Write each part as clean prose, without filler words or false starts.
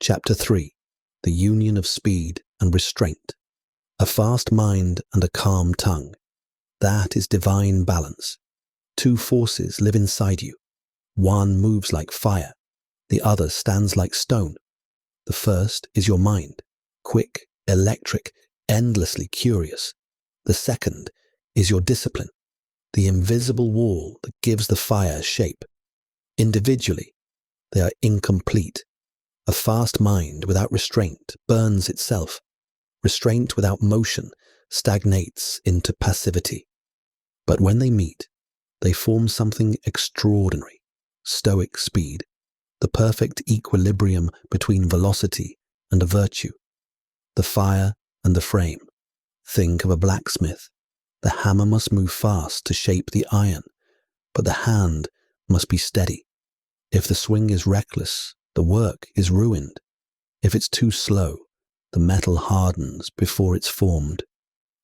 Chapter 3. The Union of Speed and Restraint. A fast mind and a calm tongue. That is divine balance. Two forces live inside you. One moves like fire. The other stands like stone. The first is your mind, quick, electric, endlessly curious. The second is your discipline, the invisible wall that gives the fire shape. Individually, they are incomplete. A fast mind without restraint burns itself. Restraint without motion stagnates into passivity. But when they meet, they form something extraordinary. Stoic speed, the perfect equilibrium between velocity and a virtue. The fire and the frame. Think of a blacksmith. The hammer must move fast to shape the iron, but the hand must be steady. If the swing is reckless, the work is ruined. If it's too slow, the metal hardens before it's formed.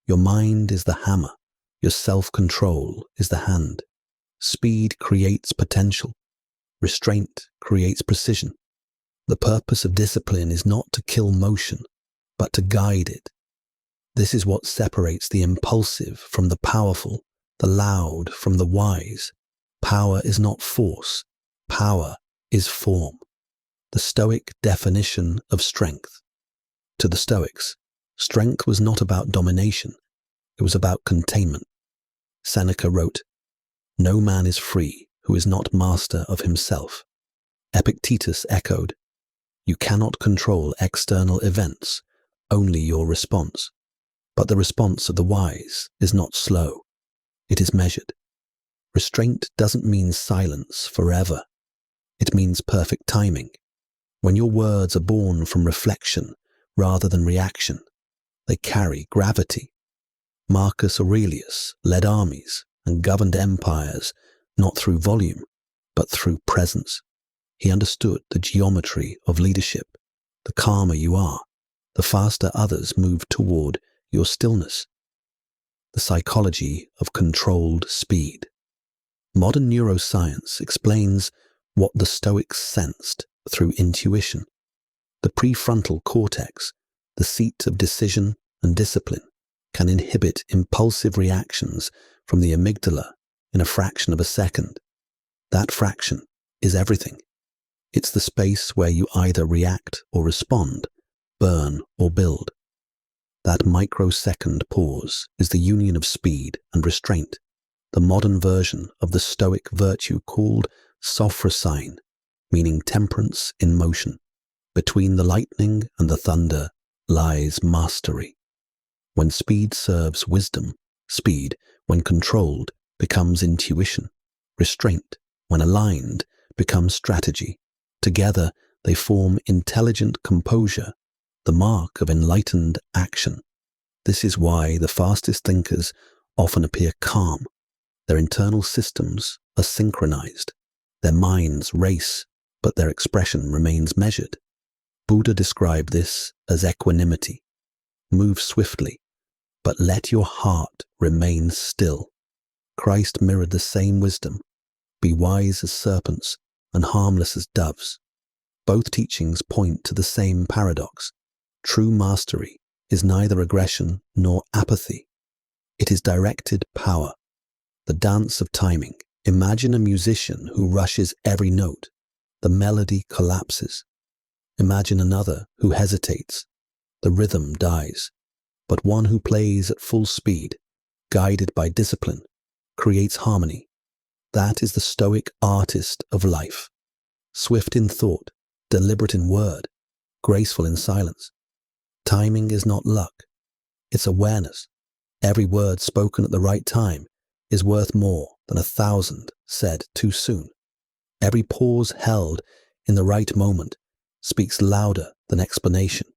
Your mind is the hammer. Your self-control is the hand. Speed creates potential. Restraint creates precision. The purpose of discipline is not to kill motion, but to guide it. This is what separates the impulsive from the powerful, the loud from the wise. Power is not force. Power is form. The Stoic definition of strength. To the Stoics, strength was not about domination. It was about containment. Seneca wrote, "No man is free who is not master of himself." Epictetus echoed, "You cannot control external events, only your response. But the response of the wise is not slow. It is measured." Restraint doesn't mean silence forever. It means perfect timing. When your words are born from reflection rather than reaction, they carry gravity. Marcus Aurelius led armies and governed empires not through volume, but through presence. He understood the geometry of leadership. The calmer you are, the faster others move toward your stillness. The psychology of controlled speed. Modern neuroscience explains what the Stoics sensed through intuition. The prefrontal cortex, the seat of decision and discipline, can inhibit impulsive reactions from the amygdala in a fraction of a second. That fraction is everything. It's the space where you either react or respond, burn or build. That microsecond pause is the union of speed and restraint, the modern version of the Stoic virtue called sophrosyne, meaning temperance in motion. Between the lightning and the thunder lies mastery. When speed serves wisdom, speed, when controlled, becomes intuition. Restraint, when aligned, becomes strategy. Together, they form intelligent composure, the mark of enlightened action. This is why the fastest thinkers often appear calm. Their internal systems are synchronized. Their minds race, but their expression remains measured. Buddha described this as equanimity. Move swiftly, but let your heart remain still. Christ mirrored the same wisdom. Be wise as serpents and harmless as doves. Both teachings point to the same paradox. True mastery is neither aggression nor apathy. It is directed power. The dance of timing. Imagine a musician who rushes every note. The melody collapses. Imagine another who hesitates. The rhythm dies. But one who plays at full speed, guided by discipline, creates harmony. That is the Stoic artist of life. Swift in thought, deliberate in word, graceful in silence. Timing is not luck. It's awareness. Every word spoken at the right time is worth more than 1,000 said too soon. Every pause held in the right moment speaks louder than explanation.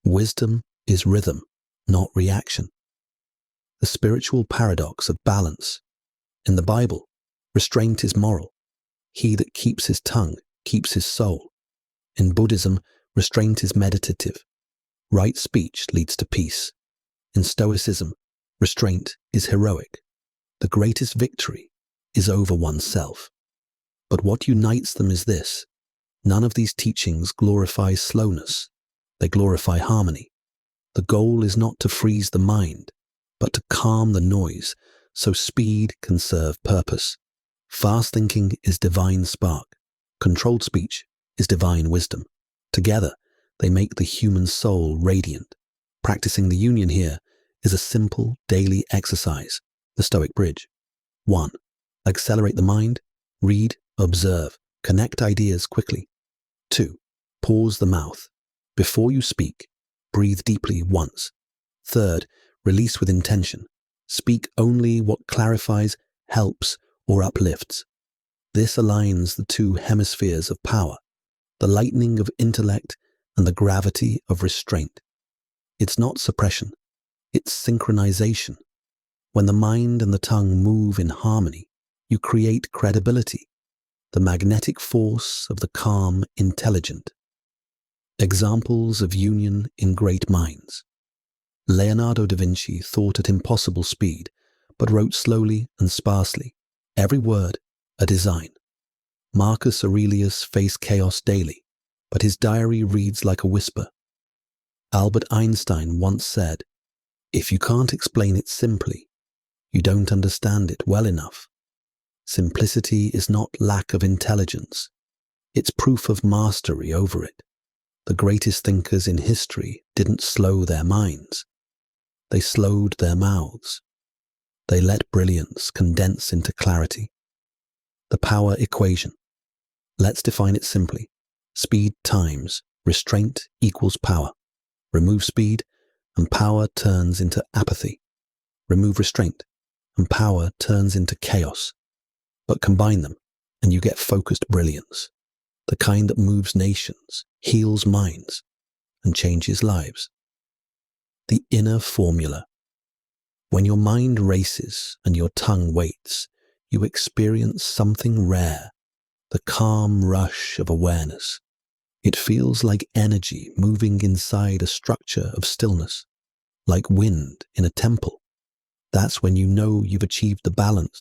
Wisdom is rhythm, not reaction. The spiritual paradox of balance. In the Bible, restraint is moral. He that keeps his tongue keeps his soul. In Buddhism, restraint is meditative. Right speech leads to peace. In Stoicism, restraint is heroic. The greatest victory is over oneself. But what unites them is this: None of these teachings glorify slowness. They glorify harmony. The goal is not to freeze the mind, but to calm the noise so speed can serve purpose. Fast thinking is divine spark. Controlled speech is divine wisdom. Together, they make the human soul radiant. Practicing the union here is a simple daily exercise, the Stoic Bridge. 1. Accelerate the mind. Read, observe, connect ideas quickly. 2. Pause the mouth. Before you speak, breathe deeply once. 3rd, release with intention. Speak only what clarifies, helps, or uplifts. This aligns the two hemispheres of power, the lightning of intellect and the gravity of restraint. It's not suppression, it's synchronization. When the mind and the tongue move in harmony, you create credibility, the magnetic force of the calm intelligent. Examples of union in great minds. Leonardo da Vinci thought at impossible speed, but wrote slowly and sparsely, every word a design. Marcus Aurelius faced chaos daily, but his diary reads like a whisper. Albert Einstein once said, "If you can't explain it simply, you don't understand it well enough." Simplicity is not lack of intelligence. It's proof of mastery over it. The greatest thinkers in history didn't slow their minds. They slowed their mouths. They let brilliance condense into clarity. The power equation. Let's define it simply. Speed times restraint equals power. Remove speed, and power turns into apathy. Remove restraint, and power turns into chaos. But combine them, and you get focused brilliance, the kind that moves nations, heals minds, and changes lives. The inner formula. When your mind races and your tongue waits, you experience something rare, the calm rush of awareness. It feels like energy moving inside a structure of stillness, like wind in a temple. That's when you know you've achieved the balance